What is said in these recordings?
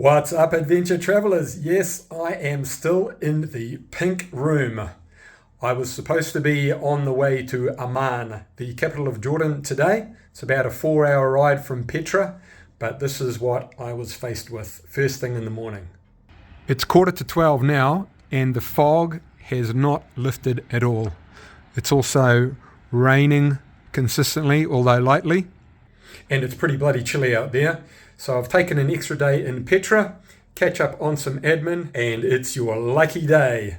What's up, adventure travelers? Yes, I am still in the pink room. I was supposed to be on the way to Amman, the capital of Jordan, today. It's about a 4-hour ride from Petra, but this is what I was faced with first thing in the morning. It's 11:45 now, and the fog has not lifted at all. It's also raining consistently, although lightly, and it's pretty bloody chilly out there. So I've taken an extra day in Petra, catch up on some admin, and it's your lucky day.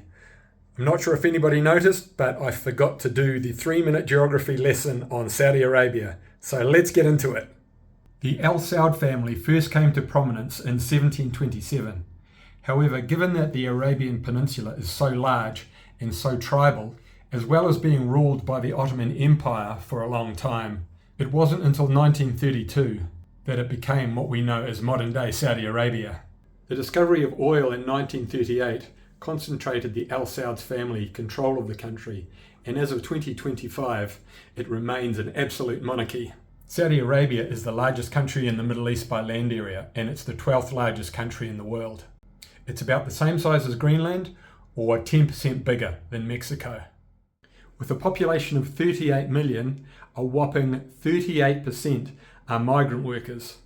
I'm not sure if anybody noticed, but I forgot to do the 3-minute geography lesson on Saudi Arabia. So let's get into it. The Al Saud family first came to prominence in 1727. However, given that the Arabian Peninsula is so large and so tribal, as well as being ruled by the Ottoman Empire for a long time, it wasn't until 1932 that it became what we know as modern-day Saudi Arabia. The discovery of oil in 1938 concentrated the Al Saud's family control of the country, and as of 2025, it remains an absolute monarchy. Saudi Arabia is the largest country in the Middle East by land area, and it's the 12th largest country in the world. It's about the same size as Greenland, or 10% bigger than Mexico. With a population of 38 million, a whopping 38% are migrant workers.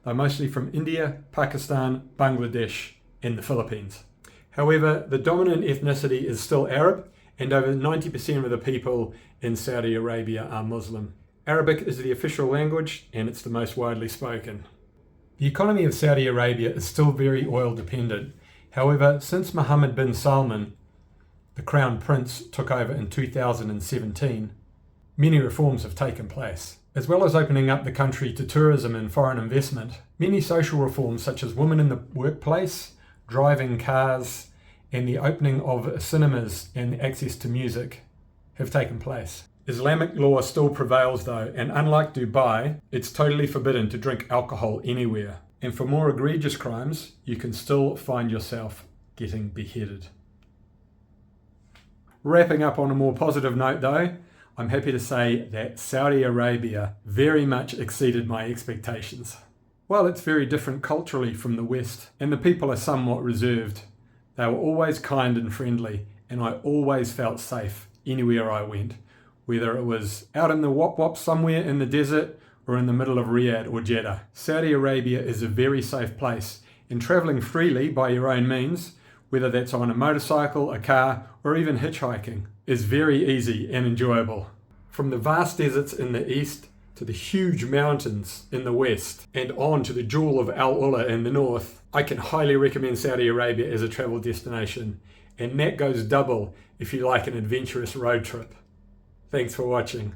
They're mostly from India, Pakistan, Bangladesh, and the Philippines. However, the dominant ethnicity is still Arab, and over 90% of the people in Saudi Arabia are Muslim. Arabic is the official language, and it's the most widely spoken. The economy of Saudi Arabia is still very oil dependent. However, since Mohammed bin Salman, the Crown Prince, took over in 2017, many reforms have taken place. As well as opening up the country to tourism and foreign investment, many social reforms such as women in the workplace, driving cars, and the opening of cinemas and access to music have taken place. Islamic law still prevails though, and unlike Dubai, it's totally forbidden to drink alcohol anywhere. And for more egregious crimes, you can still find yourself getting beheaded. Wrapping up on a more positive note though, I'm happy to say that Saudi Arabia very much exceeded my expectations. While it's very different culturally from the West, and the people are somewhat reserved, they were always kind and friendly, and I always felt safe anywhere I went, whether it was out in the wop somewhere in the desert or in the middle of Riyadh or Jeddah. Saudi Arabia is a very safe place, and travelling freely by your own means, whether that's on a motorcycle, a car, or even hitchhiking, is very easy and enjoyable. From the vast deserts in the east to the huge mountains in the west and on to the jewel of Al Ula in the north, I can highly recommend Saudi Arabia as a travel destination, and that goes double if you like an adventurous road trip. Thanks for watching.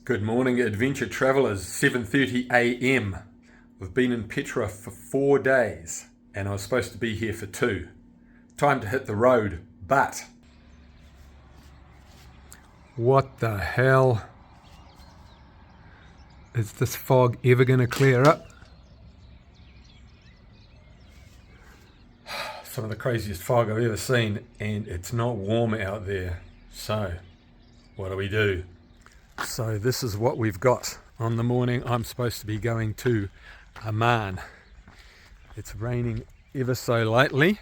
Good morning, adventure travellers. 7:30 a.m. We've been in Petra for 4 days, and I was supposed to be here for 2. Time to hit the road, but what the hell? Is this fog ever going to clear up? Some of the craziest fog I've ever seen, and it's not warm out there. So, what do? So this is what we've got on the morning I'm supposed to be going to Amman. It's raining ever so lightly,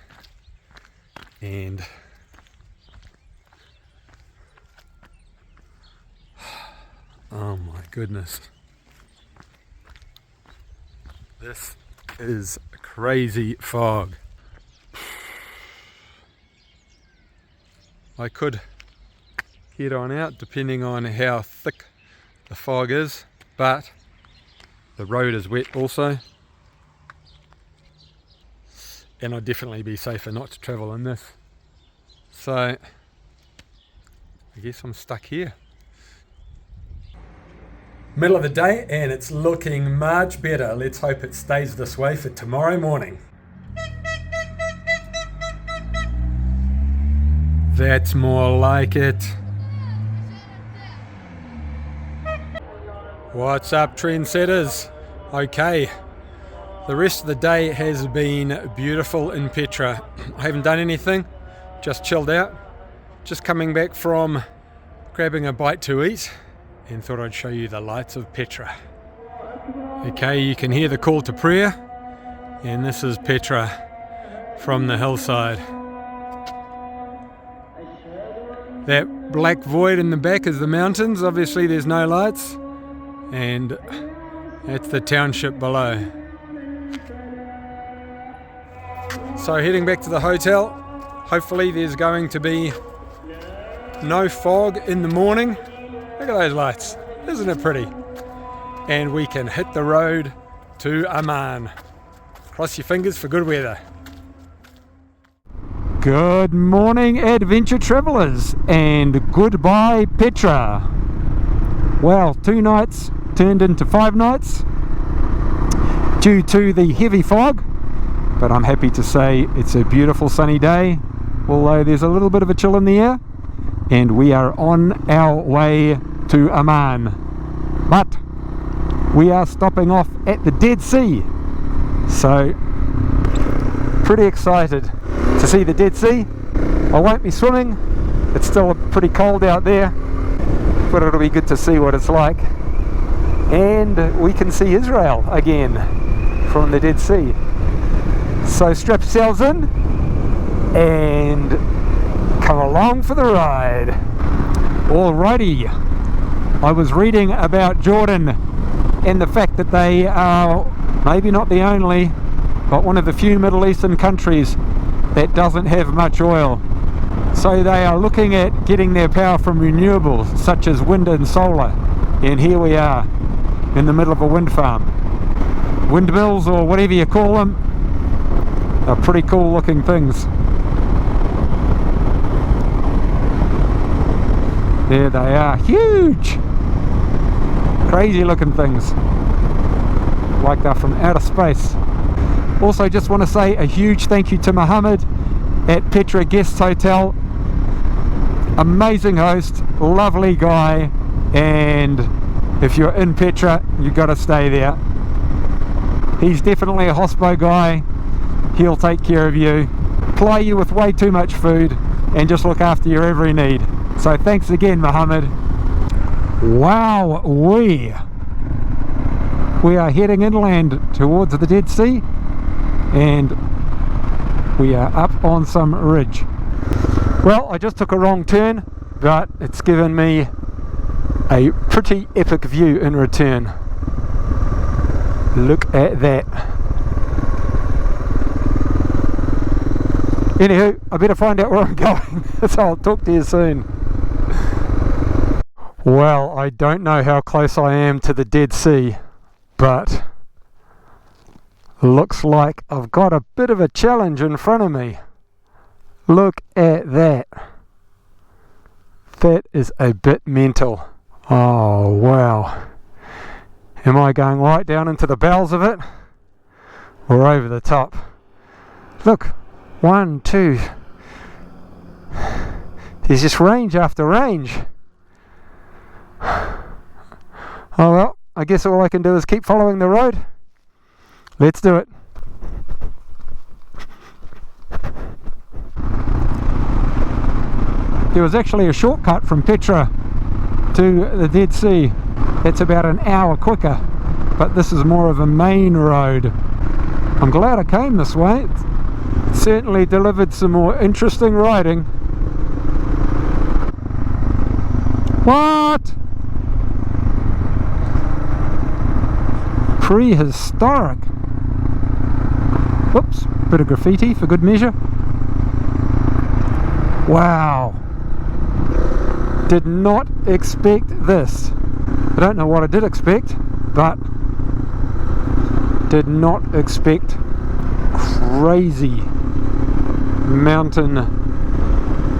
and oh my goodness, this is crazy fog. I could head on out depending on how thick the fog is, but the road is wet also, and I'd definitely be safer not to travel in this. So I guess I'm stuck here. Middle of the day and it's looking much better. Let's hope it stays this way for tomorrow morning. That's more like it. What's up, trendsetters? Okay, the rest of the day has been beautiful in Petra. I haven't done anything, just chilled out. Just coming back from grabbing a bite to eat and thought I'd show you the lights of Petra. Okay, you can hear the call to prayer, and this is Petra from the hillside. That black void in the back is the mountains. Obviously there's no lights, and that's the township below. So heading back to the hotel. Hopefully there's going to be no fog in the morning. Look at those lights, isn't it pretty? And we can hit the road to Amman. Cross your fingers for good weather. Good morning, adventure travellers, and goodbye Petra. Well, 2 nights turned into 5 nights due to the heavy fog, but I'm happy to say it's a beautiful sunny day, although there's a little bit of a chill in the air, and we are on our way to Amman. But we are stopping off at the Deadsea, so pretty excited to see the Deadsea. I won't be swimming, it's still pretty cold out there, but it'll be good to see what it's like. And we can see Israel again from the Deadsea. So strap yourselves in and come along for the ride. Alrighty, I was reading about Jordan and the fact that they are maybe not the only, but one of the few Middle Eastern countries that doesn't have much oil. So they are looking at getting their power from renewables such as wind and solar, and here we are in the middle of a wind farm. Windmills, or whatever you call them, are pretty cool looking things. There they are, huge, crazy looking things, like they're from outer space. Also just want to say a huge thank you to Mohammed at Petra Guest Hotel. Amazing host, lovely guy, and if you're in Petra you've got to stay there. He's definitely a hospo guy. He'll take care of you, ply you with way too much food, and just look after your every need. So thanks again, Mohammed. Wow, we are heading inland towards the Deadsea, and we are up on some ridge. Well, I just took a wrong turn, but it's given me a pretty epic view in return. Look at that. Anywho, I better find out where I'm going, so I'll talk to you soon. Well, I don't know how close I am to the Deadsea, but looks like I've got a bit of a challenge in front of me. Look at that. That is a bit mental. Oh wow. Am I going right down into the bowels of it, or over the top? Look, 1, 2. There's just range after range. Oh well, I guess all I can do is keep following the road. Let's do it. There was actually a shortcut from Petra to the Deadsea. It's about an hour quicker, but this is more of a main road. I'm glad I came this way. It certainly delivered some more interesting riding. What? Prehistoric. Whoops, bit of graffiti for good measure. Wow. Did not expect this. I don't know what I did expect, but did not expect crazy mountain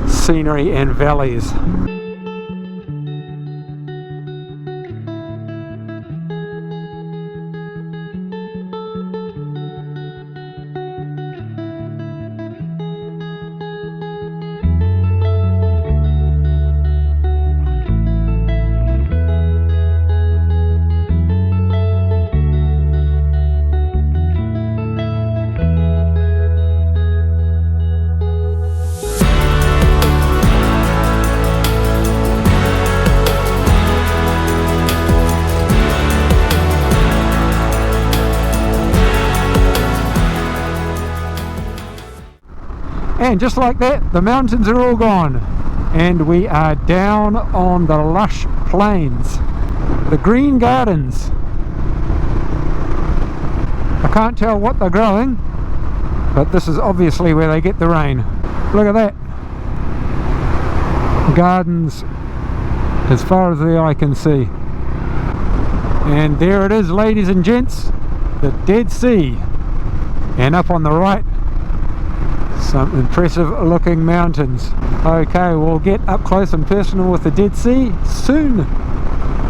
scenery and valleys. And just like that, the mountains are all gone. And we are down on the lush plains. The green gardens. I can't tell what they're growing, but this is obviously where they get the rain. Look at that. Gardens as far as the eye can see. And there it is, ladies and gents, the Dead Sea. And up on the right, some impressive looking mountains. Okay, we'll get up close and personal with the Dead Sea soon.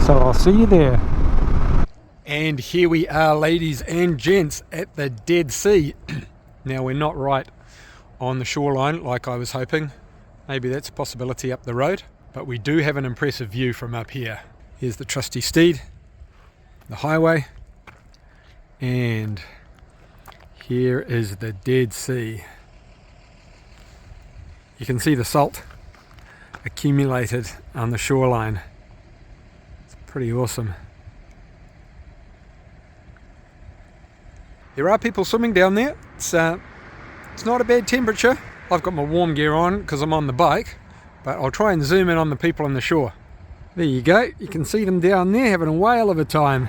So I'll see you there. And here we are, ladies and gents, at the Dead Sea. Now, we're not right on the shoreline like I was hoping. Maybe that's a possibility up the road, but we do have an impressive view from up here. Here's the trusty steed, the highway, and here is the Dead Sea. You can see the salt accumulated on the shoreline. It's pretty awesome. There are people swimming down there. It's not a bad temperature. I've got my warm gear on because I'm on the bike, but I'll try and zoom in on the people on the shore. There you go, you can see them down there having a whale of a time.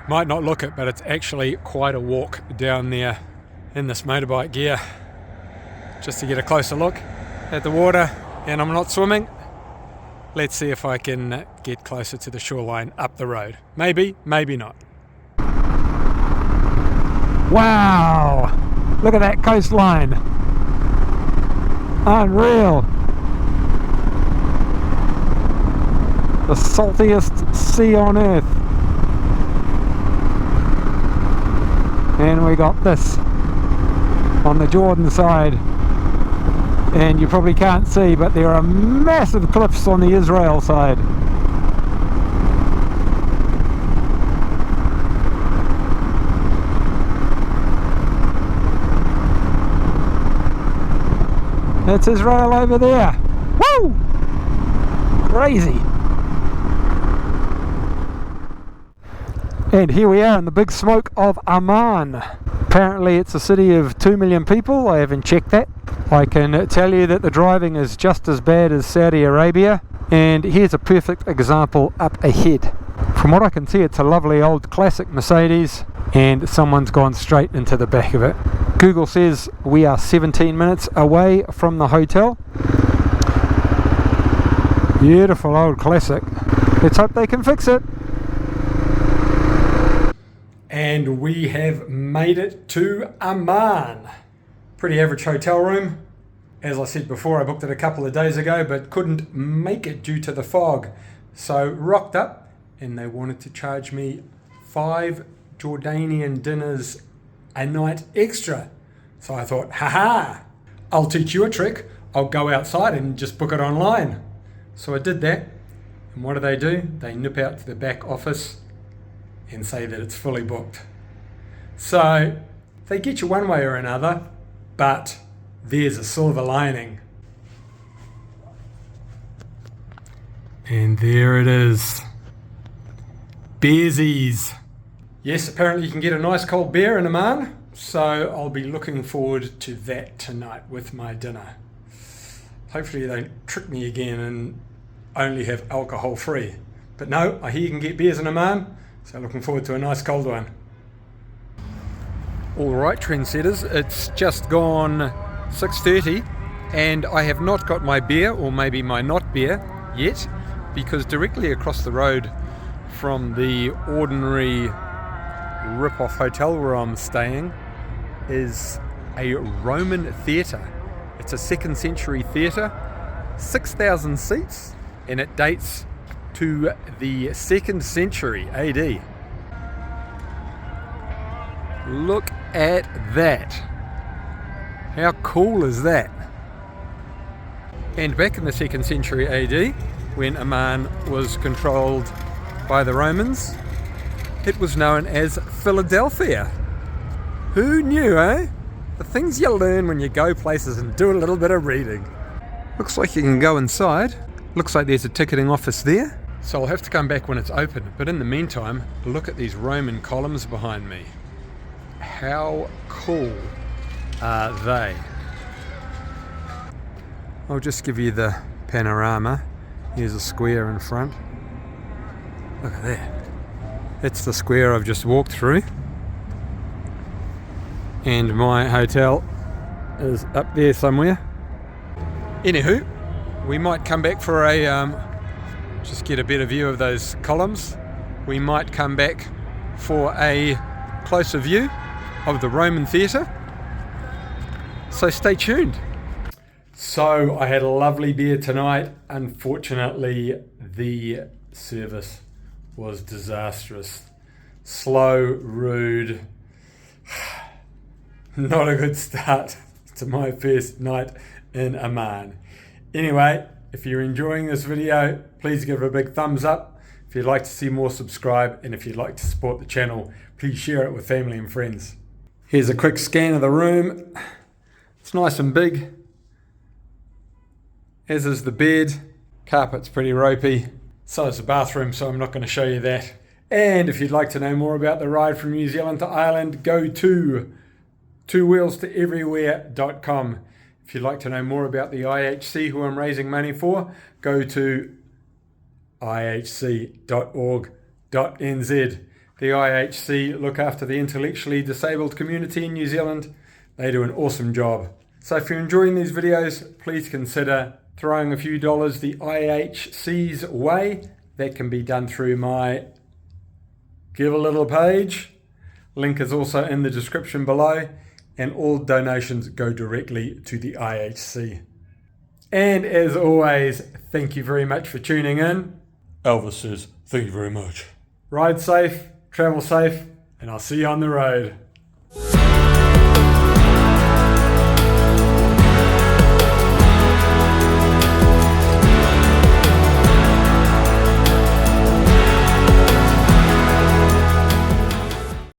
Might not look it, but it's actually quite a walk down there in this motorbike gear, just to get a closer look at the water. And I'm not swimming. Let's see if I can get closer to the shoreline up the road. Maybe, maybe not. Wow! Look at that coastline. Unreal. The saltiest sea on earth. And we got this on the Jordan side. And you probably can't see, but there are massive cliffs on the Israel side. That's Israel over there. Woo! Crazy. And here we are in the big smoke of Amman. Apparently it's a city of 2 million people. I haven't checked that. I can tell you that the driving is just as bad as Saudi Arabia. And here's a perfect example up ahead. From what I can see, it's a lovely old classic Mercedes, and someone's gone straight into the back of it. Google says we are 17 minutes away from the hotel. Beautiful old classic. Let's hope they can fix it. And we have made it to Amman. Pretty average hotel room. As I said before, I booked it a couple of days ago, but couldn't make it due to the fog. So rocked up, and they wanted to charge me 5 Jordanian dinners a night extra. So I thought, haha, I'll teach you a trick. I'll go outside and just book it online. So I did that. And what do? They nip out to the back office and say that it's fully booked. So they get you one way or another, but there's a silver lining. And there it is. Beersies. Yes, apparently you can get a nice cold beer in Amman, so I'll be looking forward to that tonight with my dinner. Hopefully they don't trick me again and only have alcohol free. But no, I hear you can get beers in Amman, so looking forward to a nice cold one. Alright, trendsetters, it's just gone 6:30 and I have not got my beer, or maybe my not beer, yet, because directly across the road from the ordinary rip-off hotel where I'm staying is a Roman theatre. It's a 2nd century theatre, 6,000 seats, and it dates to the 2nd century AD. Look at that. How cool is that? And back in the 2nd century AD, when Amman was controlled by the Romans, it was known as Philadelphia. Who knew, eh? The things you learn when you go places and do a little bit of reading. Looks like you can go inside. Looks like there's a ticketing office there. So I'll have to come back when it's open. But in the meantime, look at these Roman columns behind me. How cool are they? I'll just give you the panorama. Here's a square in front. Look at that. That's the square I've just walked through. And my hotel is up there somewhere. Anywho, we might come back for a, just get a better view of those columns. We might come back for a closer view of the Roman theatre. So stay tuned. So I had a lovely beer tonight. Unfortunately, the service was disastrous. Slow, rude. Not a good start to my first night in Amman. Anyway, if you're enjoying this video, please give it a big thumbs up. If you'd like to see more, subscribe, and if you'd like to support the channel, please share it with family and friends. Here's a quick scan of the room. It's nice and big, as is the bed. Carpet's pretty ropey. So is the bathroom, so I'm not going to show you that. And if you'd like to know more about the ride from New Zealand to Ireland, go to twowheelstoeverywhere.com. If you'd like to know more about the IHC, who I'm raising money for, go to ihc.org.nz. The IHC look after the intellectually disabled community in New Zealand. They do an awesome job. So if you're enjoying these videos, please consider throwing a few dollars the IHC's way. That can be done through my Give a Little page. Link is also in the description below. And all donations go directly to the IHC. And as always, thank you very much for tuning in. Elvis says, thank you very much. Ride safe, travel safe, and I'll see you on the road.